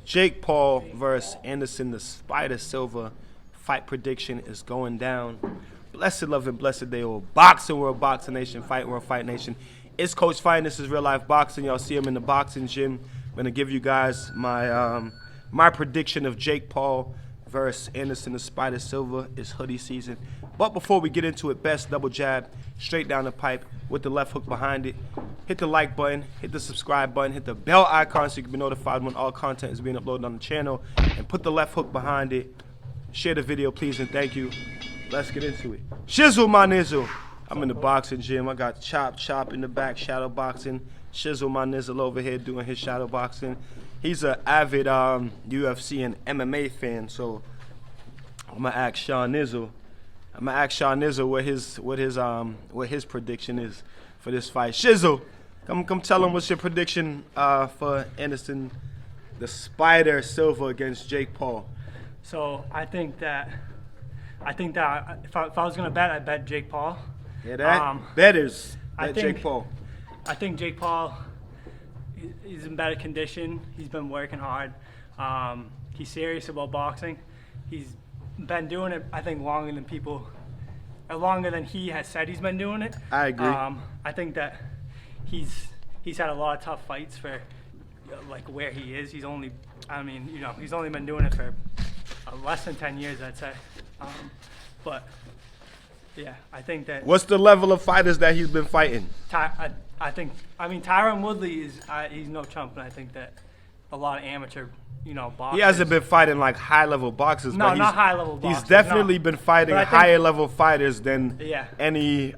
Jake Paul versus Anderson the Spider Silva. Fight prediction is going down. Blessed love and blessed day, all boxing world, boxing nation, fight world, fight nation. It's Coach Fighting. This is real life boxing. Y'all see him in the boxing gym. I'm gonna give you guys my prediction of Jake Paul versus Anderson the Spider Silva. It's hoodie season. But before we get into it, best double jab straight down the pipe with the left hook behind it. Hit the like button, hit the subscribe button, hit the bell icon so you can be notified when all content is being uploaded on the channel, and put the left hook behind it. Share the video, please, and thank you. Let's get into it. Shizzle, my nizzle. I'm in the boxing gym. I got Chop in the back, shadow boxing. Shizzle, my nizzle, over here doing his shadow boxing. He's an avid UFC and MMA fan, so I'm gonna ask Sean Nizzle. What his prediction is for this fight. Shizzle, come tell him what's your prediction for Anderson the Spider Silva against Jake Paul. So I think that if I was gonna bet, I'd bet Jake Paul. Yeah, that betters. Jake Paul. I think Jake Paul, he's in better condition. He's been working hard. He's serious about boxing. He's been doing it, I think, longer than he has said he's been doing it. I agree. I think that he's had a lot of tough fights for like where he is. He's only been doing it for less than 10 years, I'd say. But yeah, I think that. What's the level of fighters that he's been fighting? Tyron Woodley he's no chump, and I think that a lot of amateur, boxers. He hasn't been fighting like high level boxers. No, but not high level boxers. He's definitely been fighting higher level fighters than Yeah. any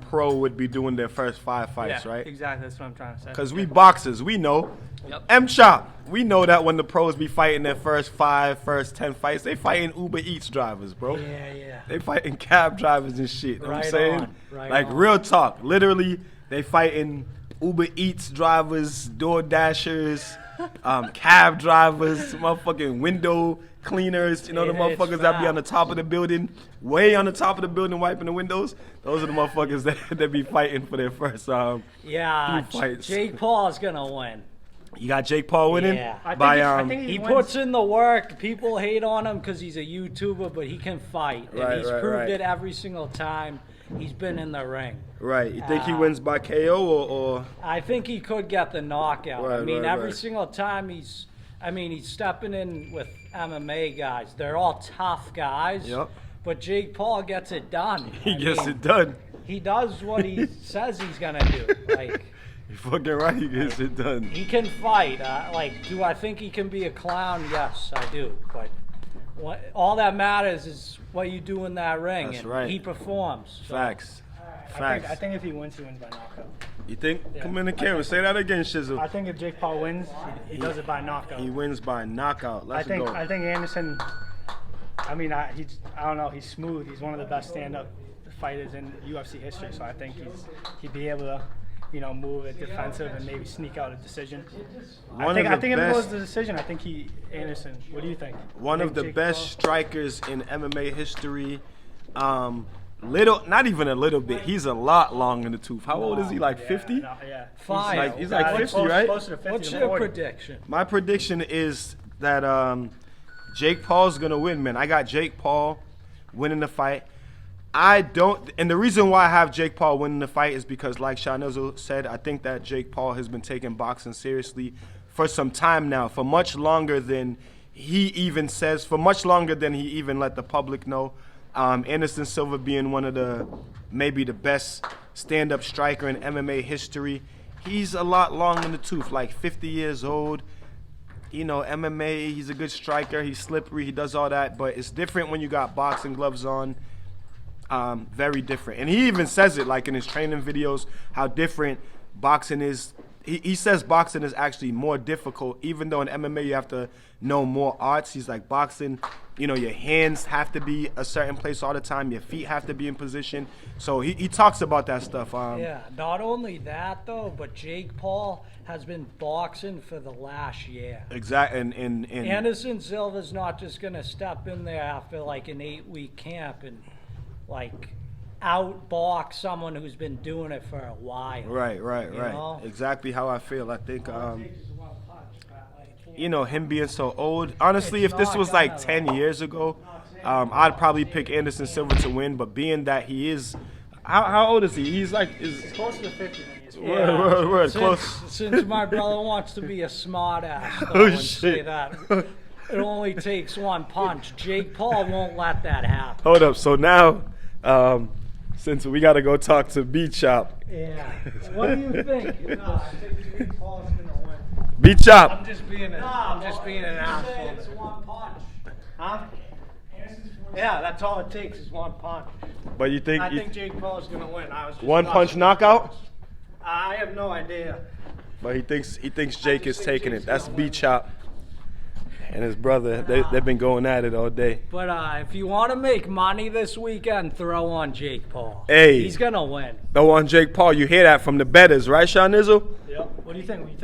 pro would be doing their first 5 fights, Yeah, right? exactly. That's what I'm trying to say. Because we boxers, we know. Yep. M-Chop, we know that when the pros be fighting their first 10 fights, they fighting Uber Eats drivers, bro. Yeah. They fighting cab drivers and shit. You know what I'm saying? Right on. Real talk. Literally, they fighting Uber Eats drivers, Door Dashers, cab drivers, motherfucking window cleaners. The motherfuckers that be on the top of the building, way on the top of the building, wiping the windows. Those are the motherfuckers that be fighting for their first few fights. Jake Paul is gonna win. You got Jake Paul winning? Yeah. I think he puts in the work. People hate on him because he's a YouTuber, but he can fight. And he's proved it every single time he's been in the ring. Right. You think he wins by KO or? I think he could get the knockout. Every right. single time he's stepping in with MMA guys. They're all tough guys. Yep. But Jake Paul gets it done. He gets it done. He does what he says he's gonna do. You're fucking right, he gets it done. He can fight. Do I think he can be a clown? Yes, I do. But all that matters is what you do in that ring. That's and right. He performs. So. Facts. I think if he wins, he wins by knockout. You think? Yeah. Come in the camera. Say that again, Shizzle. I think if Jake Paul wins, he does it by knockout. He wins by knockout. Let's go. I think Anderson. I don't know. He's smooth. He's one of the best stand-up fighters in UFC history. So I think he'd be able to, move it defensive and maybe sneak out a decision. I think if it goes to the decision, I think Anderson. What do you think? One of the best strikers in MMA history. Not even a little bit. He's a lot long in the tooth. How old is he? Like 50? Yeah. He's like 50, right? Closer to 50. What's your prediction? My prediction is that Jake Paul's gonna win, man. I got Jake Paul winning the fight. And the reason why I have Jake Paul winning the fight is because, like Shanizzle said, I think that Jake Paul has been taking boxing seriously for some time now, for much longer than he even says, for much longer than he even let the public know. Anderson Silva being one of maybe the best stand-up striker in MMA history. He's a lot long in the tooth, like 50 years old. MMA, he's a good striker. He's slippery. He does all that. But it's different when you got boxing gloves on. Very different. And he even says it, like in his training videos, how different boxing is. He says boxing is actually more difficult, even though in MMA you have to know more arts. He's like, boxing, your hands have to be a certain place all the time. Your feet have to be in position. So he talks about that stuff. Not only that, though, but Jake Paul has been boxing for the last year. Exactly. And Anderson Silva's not just going to step in there after like an 8-week camp and outbox someone who's been doing it for a while. Right. know? Exactly how I feel. I think, you know, him being so old. Honestly, if this was like 10 years ago, I'd probably pick Anderson Silva to win. But being that he is, how old is he? He's like, Close to 50 when he's word, Since, close. since my brother wants to be a smart ass, Oh, and say shit. that it only takes one punch. Jake Paul won't let that happen. Hold up. So now, since we got to go talk to B Chop. Yeah. What do you think? No, I think Jake Paul's gonna win. B Chop. I'm just being an asshole. It's one punch. Huh? Yeah, that's all it takes is one punch. But you think, I think Jake Paul's gonna win. I was just one punch watching. knockout? I have no idea. But he thinks Jake is taking it. That's B Chop and his brother. They've been going at it all day. But if you want to make money this weekend, throw on Jake Paul. Hey. He's gonna win. Though on Jake Paul, you hear that from the bettors, right, Sean Nizzle? Yep. What do you think? You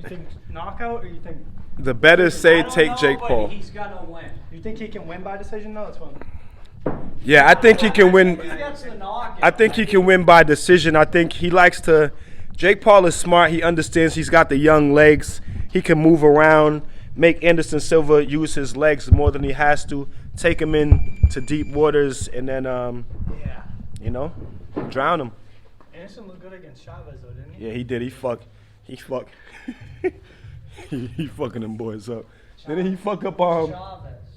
think knockout or you think The bettors say I don't take know, Jake but Paul. He's gonna win. you think he can win by decision? No, it's fun. Yeah, I think he can If win. he gets the knockout, I think he can win by decision. I think he likes to. Jake Paul is smart. He understands he's got the young legs. He can move around, make Anderson Silva use his legs more than he has to, take him into deep waters, and then, Yeah. you know, drown him. Anderson looked good against Chavez though, didn't he? Yeah, he did. He fucking them boys up. Didn't he fuck up Chavez.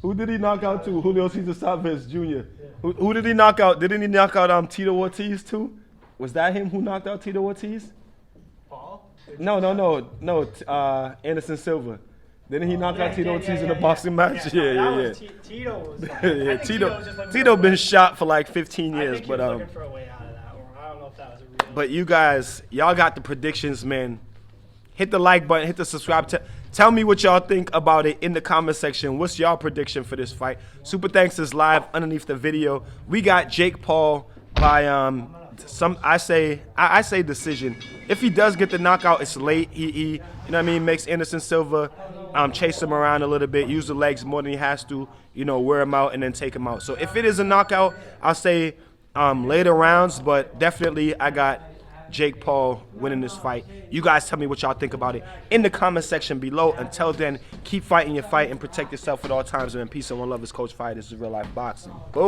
who did he knock out to? Julio Cesar Chavez Jr. Who did he knock out? Didn't he knock out Tito Ortiz too? Was that him who knocked out Tito Ortiz? Paul? No. Anderson Silva. Didn't he knock out Tito Ortiz in the boxing match? no, Yeah. that was Tito was. I Yeah, think Tito was just looking Tito for a been way- shot for like 15 I years, think he but was looking for a way out of that one. I don't know if that was a real. But you guys, y'all got the predictions, man. Hit the like button, hit the subscribe. Tell me what y'all think about it in the comment section. What's y'all prediction for this fight? Super Thanks is live underneath the video. We got Jake Paul by I say decision. If he does get the knockout, it's late. He you know what I mean, makes Anderson Silva chase him around a little bit, use the legs more than he has to, you know, wear him out and then take him out. So if it is a knockout, I'll say later rounds, but definitely I got Jake Paul winning this fight. You guys tell me what y'all think about it in the comment section below. Until then, keep fighting your fight and protect yourself at all times. And peace and one love is Coach Fight. This is Real Life Boxing. Boom.